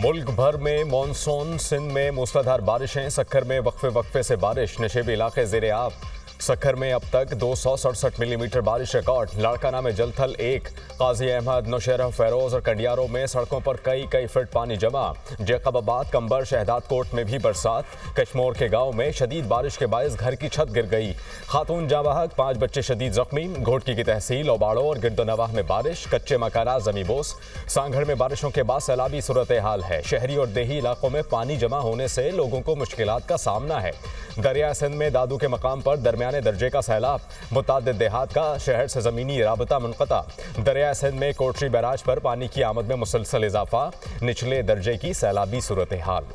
मुल्क भर में मानसून, सिंध में मूसलाधार बारिशें, सक्खर में वक्फे वक्फे से बारिश, नशेबी इलाके ज़ेरे आब। सक्खर में अब तक 267 मिलीमीटर बारिश रिकॉर्ड। लाड़काना में जलथल 1, काजी अहमद, नौशहरा, फेरोज और कंडियारों में सड़कों पर कई फीट पानी जमा। जैकबाबाद, कंबर, शहदाद कोट में भी बरसात। कश्मोर के गांव में शदीद बारिश के बायस घर की छत गिर गई। खातून जाँ बहक, 5 बच्चे शदीद जख्मी। घोटकी की तहसील ओबाड़ो और गिरदोनवाह में बारिश, कच्चे मकानात ज़मीबोस। सांगढ़ में बारिशों के बाद सैलाबी सूरत हाल है। शहरी और देही इलाकों में पानी जमा होने से लोगों को मुश्किलात का सामना है। दरिया सिंध में दादू के मकाम पर दरमियाने दर्जे का सैलाब। मुतादिद देहात का शहर से ज़मीनी राबता मुनक़ता। दरिया सिंध में कोटरी बैराज पर पानी की आमद में मुसलसल इजाफा। निचले दर्जे की सैलाबी सूरत हाल।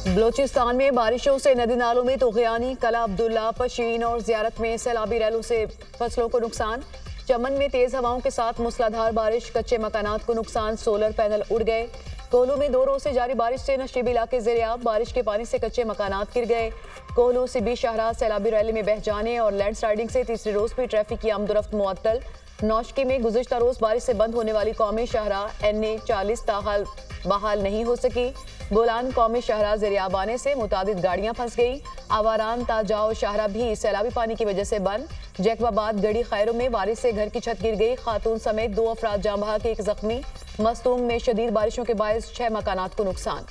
बलोचिस्तान में बारिशों से नदी नालों में तोग़यानी। कला अब्दुल्ला, पशीन और ज़ियारत में सैलाबी रैलों से फसलों को नुकसान। चमन में तेज हवाओं के साथ मूसलाधार बारिश, कच्चे मकानात को नुकसान, सोलर पैनल उड़ गए। कोहलू में 2 रोज से जारी बारिश से नशेबी इलाके ज़ेरे-आब। बारिश के पानी से कच्चे मकानात गिर गए। कोहलू सिबी शाहराह सैलाबी रैली में बह जाने और लैंडस्लाइडिंग से तीसरे रोज भी ट्रैफिक की आमदोरफ्त मुअत्तल। नौशकी में गुज़िश्ता रोज बारिश से बंद होने वाली कौमी शाहराह NA 40 ताहाल बहाल नहीं हो सकी। गोलान कौमी शाहराह ज़ेरे-आब आने से मुतादिद गाड़ियां फंस गई। आवारान ताजाओ शाहराह भी सैलाबी पानी की वजह से बंद। जैकबाबाद गड़ी खैरों में बारिश से घर की छत गिर गई। खातून समेत 2 अफराद जाँ बहक, 1 जख्मी। मस्तूंग में शदीद बारिशों के बायस 6 मकानात को नुकसान।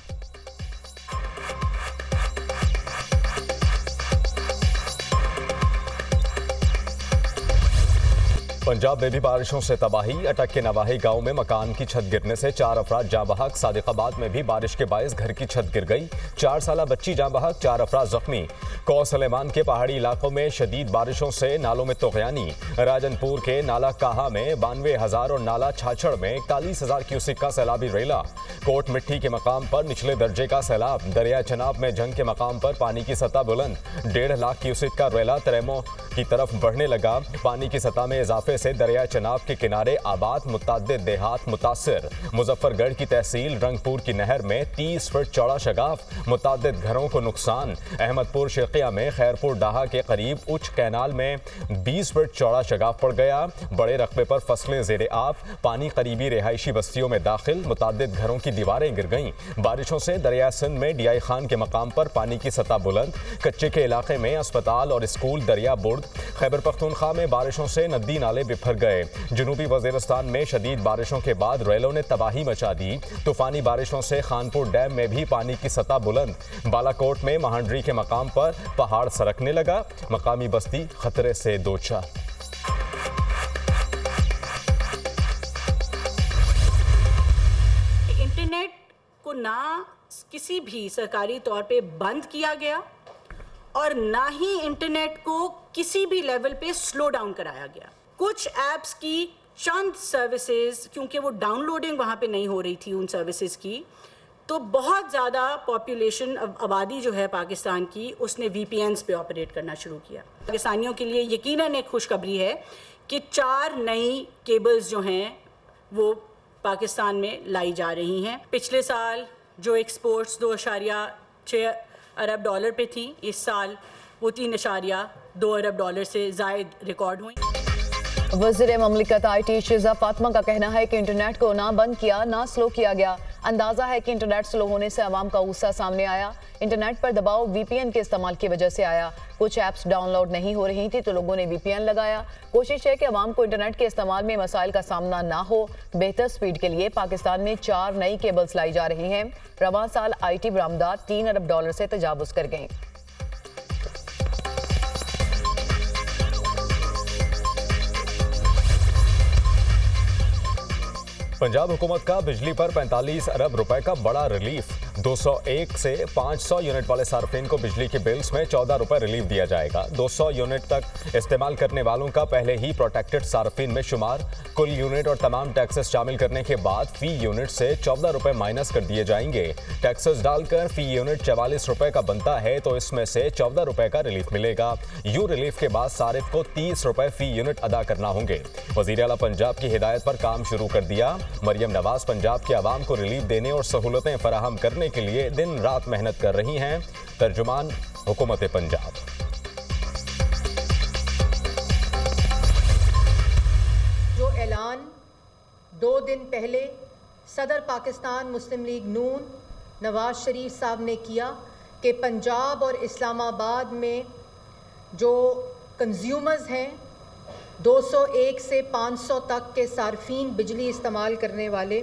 पंजाब में भी बारिशों से तबाही। अटक के नवाही गांव में मकान की छत गिरने से 4 अफराद जाँ बहक। सादिकाबाद में भी बारिश के बायस घर की छत गिर गई। 4 साला बच्ची जाँ बहक, 4 अफराद जख्मी। कौ सलेमान के पहाड़ी इलाकों में शदीद बारिशों से नालों में तोग़यानी। राजनपुर के नाला काहा में 92,000 और नाला छाछड़ में 41,000 क्यूसिक का सैलाबी रेला। कोट मिट्टी के मकाम पर निचले दर्जे का सैलाब। दरिया चनाब में जंग के मकाम पर पानी की सतह बुलंद। 1.5 लाख क्यूसिक का रेला तरेमो की तरफ बढ़ने लगा। पानी की सतह में इजाफे से दरिया चनाब के किनारे आबाद मुतादिद देहात मुतासिर। मुजफ्फरगढ़ की तहसील रंगपुर की नहर में 30 फीट चौड़ा शगाफ। मुतादिद घरों को नुकसान। अहमदपुर शेखिया में खैरपुर डाहा के करीब उच्च कैनाल में 20 फीट चौड़ा शगाफ पड़ गया। बड़े रकबे पर फसलें ज़ेरे आब। पानी करीबी रिहायशी बस्तियों में दाखिल। मुतादिद घरों की दीवारें गिर गईं। बारिशों से दरिया सिंध में DI खान के मकाम पर पानी की सतह बुलंद। कच्चे के इलाके में अस्पताल और स्कूल दरिया बुर्द। खैबर पख्तूनख्वा में बारिशों से नदी नाले बिफर गए। जनूबी वज़ीरिस्तान में शदीद बारिशों के बाद रेलों ने तबाही मचा दी। तूफानी बारिशों से खानपुर डैम में भी पानी की सतह बुलंद। बालाकोट में महांडरी के मकाम पर पहाड़ सरकने लगा। मकामी बस्ती खतरे से दो चार। इंटरनेट को ना किसी भी सरकारी तौर पे बंद किया गया और ना ही इंटरनेट को किसी भी लेवल पे स्लो डाउन कराया गया। कुछ ऐप्स की चंद सर्विसेज, क्योंकि वो डाउनलोडिंग वहाँ पे नहीं हो रही थी उन सर्विसेज की, तो बहुत ज़्यादा पॉपुलेशन आबादी जो है पाकिस्तान की, उसने VPNs पे ऑपरेट करना शुरू किया। पाकिस्तानियों के लिए यकीनन एक खुशखबरी है कि 4 नई केबल्स जो हैं वो पाकिस्तान में लाई जा रही हैं। पिछले साल जो एक्सपोर्ट्स 2.6 अरब डॉलर पे थी, इस साल वो 3.2 अरब डॉलर से ज़ायद रिकॉर्ड हुई। वज़ीर ममलिकत IT शिज़ा फातिमा का कहना है कि इंटरनेट को ना बंद किया ना स्लो किया गया। अंदाज़ा है कि इंटरनेट स्लो होने से अवाम का गुस्सा सामने आया। इंटरनेट पर दबाव VPN के इस्तेमाल की वजह से आया। कुछ ऐप्स डाउनलोड नहीं हो रही थी तो लोगों ने VPN लगाया। कोशिश है कि अवाम को इंटरनेट के इस्तेमाल में मसाइल का सामना ना हो। बेहतर स्पीड के लिए पाकिस्तान में 4 नई केबल्स लाई जा रही हैं। रवां साल IT बरामदात 3 अरब डॉलर से तजावुज़ कर गई। पंजाब हुकूमत का बिजली पर 45 अरब रुपए का बड़ा रिलीफ। 201 से 500 यूनिट वाले सार्फिन को बिजली के बिल्स में 14 रुपए रिलीफ दिया जाएगा। 200 यूनिट तक इस्तेमाल करने वालों का पहले ही प्रोटेक्टेड सार्फिन में शुमार। कुल यूनिट और तमाम टैक्सेस शामिल करने के बाद फी यूनिट से 14 रुपए माइनस कर दिए जाएंगे। टैक्सेस डालकर फी यूनिट 44 रुपए का बनता है तो इसमें से 14 रुपए का रिलीफ मिलेगा। यूं रिलीफ के बाद सारिफ को 30 रुपए फी यूनिट अदा करना होंगे। वज़ीर आला पंजाब की हिदायत पर काम शुरू कर दिया। मरियम नवाज पंजाब के अवाम को रिलीफ देने और सहूलतें फराहम करने के लिए दिन रात मेहनत कर रही हैं। तर्जुमान हुकूमत पंजाब। जो ऐलान 2 दिन पहले सदर पाकिस्तान मुस्लिम लीग नून नवाज शरीफ साहब ने किया कि पंजाब और इस्लामाबाद में जो कंज्यूमर्स हैं 201 से 500 तक के सार्फिन बिजली इस्तेमाल करने वाले,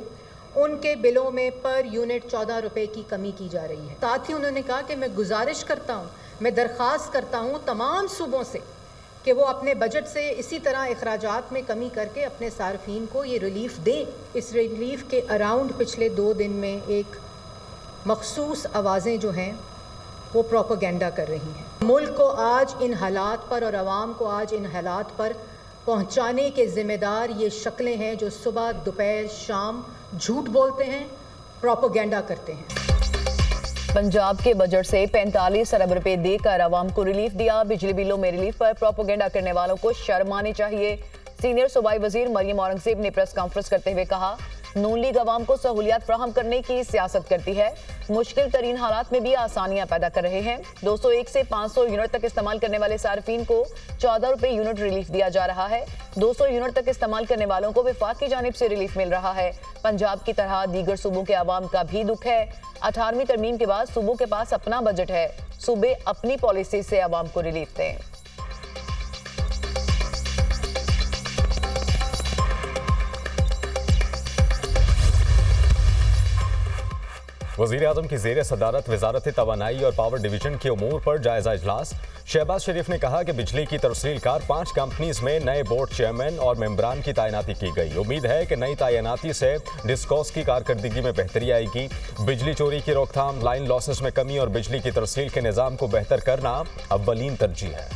उनके बिलों में पर यूनिट 14 रुपए की कमी की जा रही है। साथ ही उन्होंने कहा कि मैं गुजारिश करता हूँ, मैं दरख्वास्त करता हूँ तमाम सूबों से कि वो अपने बजट से इसी तरह अखराजात में कमी करके अपने सार्फिन को ये रिलीफ दें। इस रिलीफ के अराउंड पिछले 2 दिन में एक मखसूस आवाज़ें जो हैं वो प्रोपेगेंडा कर रही हैं। मुल्क को आज इन हालात पर और आवाम को आज इन हालात पर पहुंचाने के ज़िम्मेदार ये शक्लें हैं जो सुबह दोपहर शाम झूठ बोलते हैं, प्रोपेगेंडा करते हैं। पंजाब के बजट से 45 अरब रुपए देकर आवाम को रिलीफ दिया। बिजली बिलों में रिलीफ पर प्रोपेगेंडा करने वालों को शर्म आनी चाहिए। सीनियर सूबाई वजीर मरियम औरंगजेब ने प्रेस कॉन्फ्रेंस करते हुए कहा, नून लीग अवाम को सहूलियात फराहम करने की सियासत करती है, मुश्किल तरीन हालात में भी आसानियां पैदा कर रहे हैं। 201 से 500 यूनिट तक इस्तेमाल करने वाले सार्फिन को 14 रुपए यूनिट रिलीफ दिया जा रहा है। 200 यूनिट तक इस्तेमाल करने वालों को विफाक की जानिब से रिलीफ मिल रहा है। पंजाब की तरह दीगर सूबों के अवाम का भी दुख है। 18वीं तरमीम के बाद सूबों के पास अपना बजट है, सूबे अपनी पॉलिसी से अवाम को रिलीफ दें। वज़ीर आज़म की ज़ेर सदारत वज़ारत तवानाई और पावर डिवीजन के उमूर पर जायज़ा इजलास। शहबाज शरीफ ने कहा कि बिजली की तरसीलकार 5 कंपनीज में नए बोर्ड चेयरमैन और मेंबरान की तैनाती की गई। उम्मीद है कि नई तैनाती से डिस्कॉस की कारकर्दगी में बेहतरी आएगी। बिजली चोरी की रोकथाम, लाइन लॉसेस में कमी और बिजली की तरसील के निज़ाम को बेहतर करना अव्वलीन तरजीह है।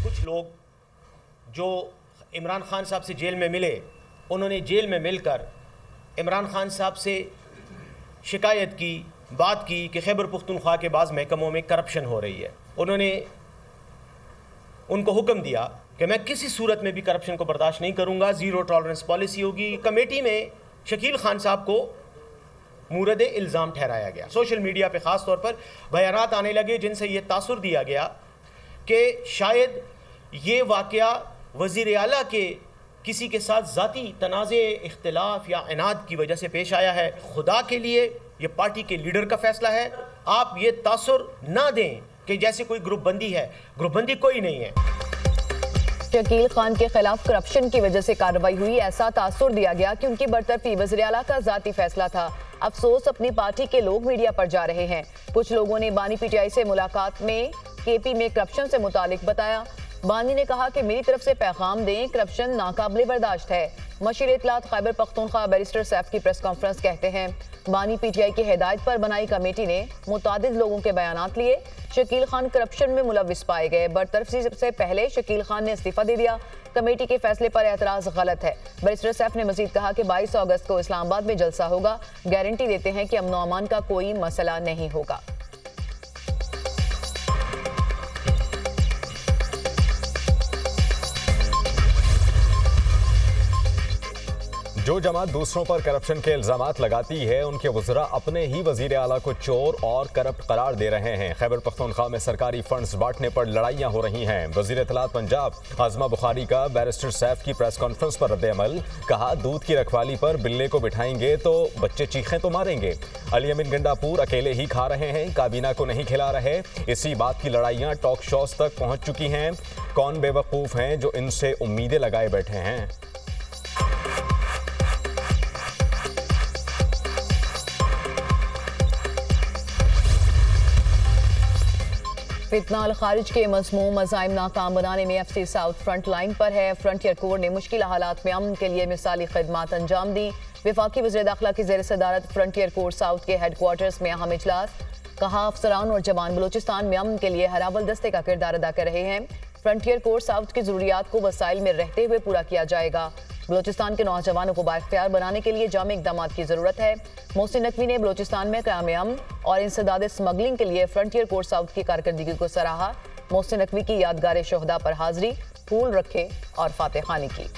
कुछ लोग जो इमरान खान साहब से जेल में मिले, उन्होंने जेल में मिलकर इमरान खान साहब से शिकायत की, बात की कि खैबर पुख्तनख्वा के बाज़ महकमों में करप्शन हो रही है। उन्होंने उनको हुक्म दिया कि मैं किसी सूरत में भी करप्शन को बर्दाश्त नहीं करूँगा, ज़ीरो टॉलरेंस पॉलिसी होगी। कमेटी में शकील खान साहब को मूरद इल्ज़ाम ठहराया गया। सोशल मीडिया पर ख़ास तौर पर बयानात आने लगे जिनसे ये तासुर दिया गया कि शायद ये वाक़या वज़ीर आला के किसी के साथ ज़ाती तनाज़े, इख्तिलाफ या इनाद की वजह से पेश आया है। खुदा के लिए ये पार्टी के लीडर का फैसला है। आप ये तासुर ना दें कि जैसे कोई ग्रुप बंदी है। ग्रुप बंदी कोई नहीं है। शकील खान के खिलाफ करप्शन की वजह से कार्रवाई हुई, ऐसा तासुर दिया गया कि उनकी बरतरफी वज़ीर आला का ज़ाती फैसला था। अफसोस अपनी पार्टी के लोग मीडिया पर जा रहे हैं। कुछ लोगों ने बानी पीटीआई से मुलाकात में केपी में करप्शन से मुतालिक बताया। बानी ने कहा कि मेरी तरफ से पैगाम दें, करप्शन नाकाबिले बर्दाश्त है। मशीर इत्तलात खैबर पख्तूनख्वा बैरिस्टर सैफ की प्रेस कॉन्फ्रेंस कहते हैं, बानी पीटीआई की हिदायत पर बनाई कमेटी ने मुतादिद लोगों के बयानात लिए। शकील खान करप्शन में मुलविस पाए गए। बरतरफी से पहले शकील खान ने इस्तीफा दे दिया। कमेटी के फैसले पर एतराज गलत है। बैरिस्टर सैफ ने मजीद कहा कि 22 अगस्त को इस्लामाबाद में जलसा होगा। गारंटी देते हैं कि अमन व अमान का कोई मसला नहीं होगा। जो जमात दूसरों पर करप्शन के इल्जामात लगाती है, उनके वज़रा अपने ही वज़ीर आला को चोर और करप्ट करार दे रहे हैं। खैबर पख्तूनख्वा में सरकारी फंड्स बांटने पर लड़ाइयां हो रही हैं। वज़ीर इत्तलात पंजाब आज़मा बुखारी का बैरिस्टर सैफ की प्रेस कॉन्फ्रेंस पर रद्द-ए-अमल। कहा, दूध की रखवाली पर बिल्ले को बिठाएंगे तो बच्चे चीखें तो मारेंगे। अली अमीन गंडापुर अकेले ही खा रहे हैं, काबीना को नहीं खिला रहे। इसी बात की लड़ाइयाँ टॉक शोज तक पहुँच चुकी हैं। कौन बेवकूफ़ हैं जो इनसे उम्मीदें लगाए बैठे हैं। फितना अल खारिज के मज़मूम मज़ाइम नाकाम बनाने में एफसी साउथ फ्रंट लाइन पर है। फ्रंटियर कोर ने मुश्किल हालात में अमन के लिए मिसाली खिदमात अंजाम दी। वफाकी वज़ीर दाखिला की ज़ेर सदारत फ्रंटियर कोर साउथ के हेडक्वार्टर्स में अहम इजलास। कहा, अफसरान और जवान बलूचिस्तान में अमन के लिए हराबल दस्ते का किरदार अदा कर रहे हैं। फ्रंटियर कोर साउथ की ज़रूरियात को वसाइल में रहते हुए पूरा किया जाएगा। बलूचिस्तान के नौजवानों को बाइख्तियार बनाने के लिए जामे इक़दाम की ज़रूरत है। मोहसिन नकवी ने बलूचिस्तान में क़याम अमन और इंसदाद स्मगलिंग के लिए फ्रंटियर कोर साउथ की कारकर्दगी को सराहा। मोहसिन नकवी की यादगार शोहदा पर हाजिरी, फूल रखे और फातह खानी की।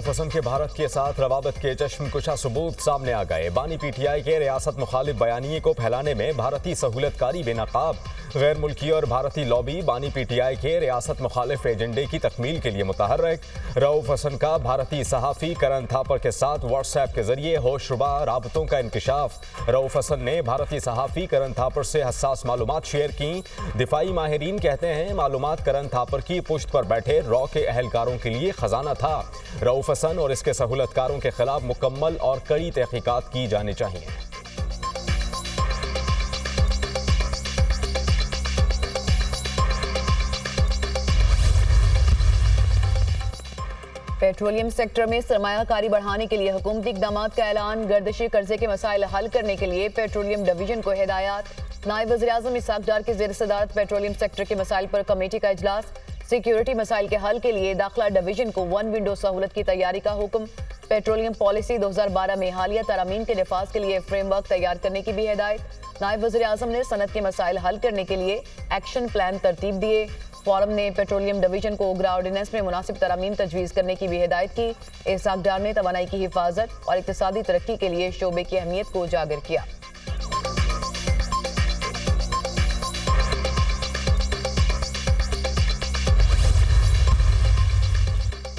रऊफ हसन के भारत के साथ रवाबत के चश्मकुशा सबूत सामने आ गए। बानी पीटीआई के रियासत मुखालिफ बयानिए को फैलाने में भारतीय सहूलतकारी बेनकाब। गैर मुल्की और भारतीय लॉबी बानी पीटीआई के रियासत मुखालिफ एजेंडे की तकमील के लिए मुतहर्रिक। रऊफ हसन का भारतीय सहाफ़ी करण थापर के साथ व्हाट्सएप के जरिए होशरुबा राबतों का इंकशाफ। रऊफ हसन ने भारतीय सहाफ़ी करण थापर से हसास मालूमात शेयर की। दिफाई माहिरीन कहते हैं मालूमात करण थापर की पुश्त पर बैठे रॉ के अहलकारों के लिए खजाना था। रऊफ हसन और इसके सहूलतकारों के खिलाफ मुकम्मल और कड़ी तहकीकात की जानी चाहिए। पेट्रोलियम सेक्टर में सरमायाकारी बढ़ाने के लिए हुकूमती इक़दामात का ऐलान। गर्दिशी कर्जे के मसाइल हल करने के लिए पेट्रोलियम डिवीजन को हिदायत। नायब वज़ीर-ए-आज़म इसहाक डार की ज़ेर सदारत पेट्रोलियम सेक्टर के मसाइल पर कमेटी का इजलास। सिक्योरिटी मसाइल के हल के लिए दाखिला डिवीजन को वन विंडो सहूलत की तैयारी का हुक्म। पेट्रोलियम पॉलिसी 2012 में हालिया तरामीम के नफाज के लिए फ्रेमवर्क तैयार करने की भी हिदायत। नायब वज़ीर-ए-आज़म ने सनत के मसाइल हल करने के लिए एक्शन प्लान तरतीब दिए। फोरम ने पेट्रोलियम डिवीजन को उगरा ऑर्डिनेंस में मुनासिब तरामीम तजवीज़ करने की भी हिदायत की। इसहाक डार ने तवानाई की हिफाजत और इक़्तिसादी तरक्की के लिए शोबे की अहमियत को उजागर किया।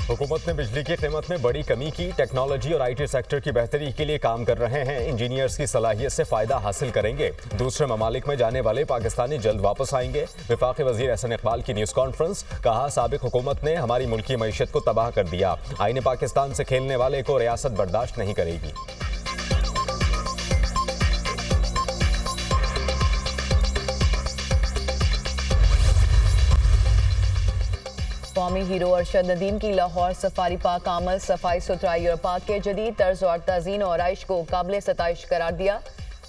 हुकूमत ने बिजली की कीमत में बड़ी कमी की। टेक्नोलॉजी और आईटी सेक्टर की बेहतरी के लिए काम कर रहे हैं। इंजीनियर्स की सलाहियत से फ़ायदा हासिल करेंगे। दूसरे ममालिक में जाने वाले पाकिस्तानी जल्द वापस आएंगे। वफाकी वज़ीर एहसन इकबाल की न्यूज़ कॉन्फ्रेंस। कहा, साबिक हुकूमत ने हमारी मुल्की मईशत को तबाह कर दिया। आईने पाकिस्तान से खेलने वाले को रियासत बर्दाश्त नहीं करेगी। कौमी हीरो अरशद नदीम की लाहौर सफारी पार्क आमद। सफाई सुथराई और पार्क के जदीद तर्ज और तज़ीन और आइश को काबिल सताइश करार दिया।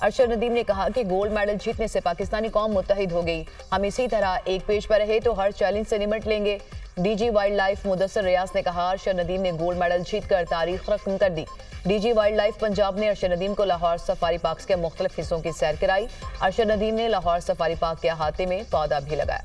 अरशद नदीम ने कहा कि गोल्ड मेडल जीतने से पाकिस्तानी कौम मुत्तहिद हो गई। हम इसी तरह एक पेज पर रहे तो हर चैलेंज से निमट लेंगे। डीजी वाइल्ड लाइफ मुदस्सर रियाज ने कहा, अरशद नदीम ने गोल्ड मेडल जीतकर तारीख रकम कर दी। डीजी वाइल्ड लाइफ पंजाब ने अरशद नदीम को लाहौर सफारी पार्क के मुख्तलिफ हिस्सों की सैर कराई। अरशद नदीम ने लाहौर सफारी पार्क के अहाते में पौधा भी लगाया।